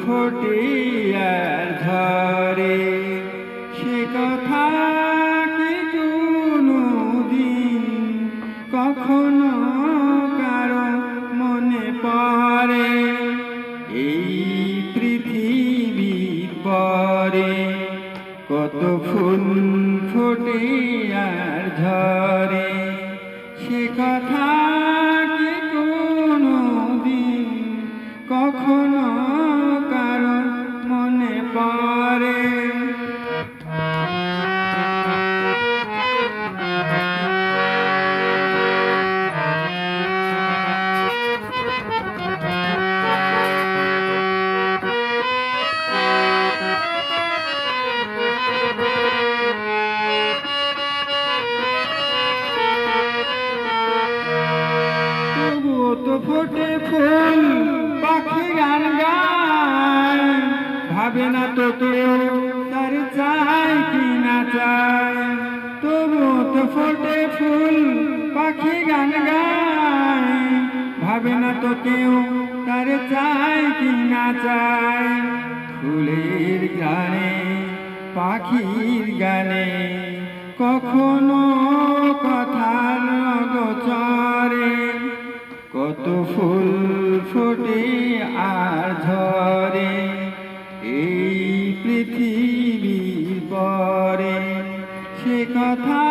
ফোটে আর ঝরে, সে কথা কি কোনোদিন কখনো কারো মনে পড়ে? এই পৃথিবীর পরে কত ফুল ফোটে আর ঝরে, সে কথা কি কোনোদিন কখনো কারো মনে পড়ে? তো ফোটে ফুল, পাখি গান গায়, ভাবে না তো কেউ তার চাই কি না চায়। তবু তো ফোটে ফুল, পাখি গান গায়, ভাবে না তো কেউ তার চাই কি না চায়। ফুলের গানে পাখির গানে কখনো কথার গোচরে, কত ফুল ফোটে আর ঝরে, এই পৃথিবীর পরে সে কথা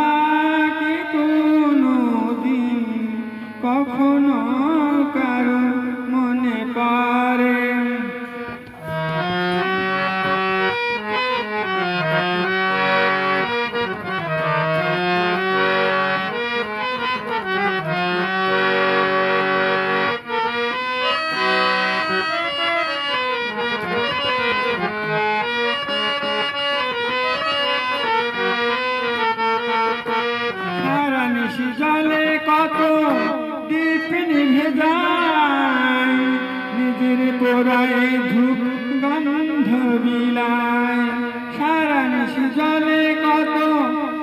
কি কোনোদিন কখনো কারো মনে পড়ে? জলে কত দীপ নিভে যায়, নিজের পোড়ায় ধূপ গন্ধ বিলায়। সারা নিশি জলে কত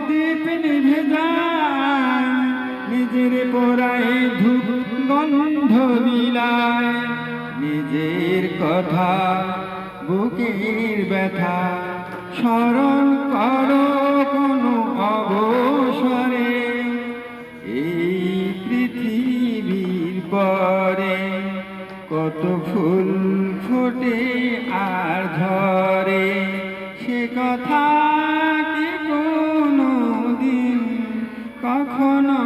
দীপ নিভে যায়, নিজের পোড়ায় ধূপ গন্ধ বিলায়। নিজের কথা বুকের ব্যথা স্মরণ করো কোনো অবসরে, এই পৃথিবীর পরে কত ফুল ফোটে আর ঝরে, সে কথা কি কোনোদিন কখনো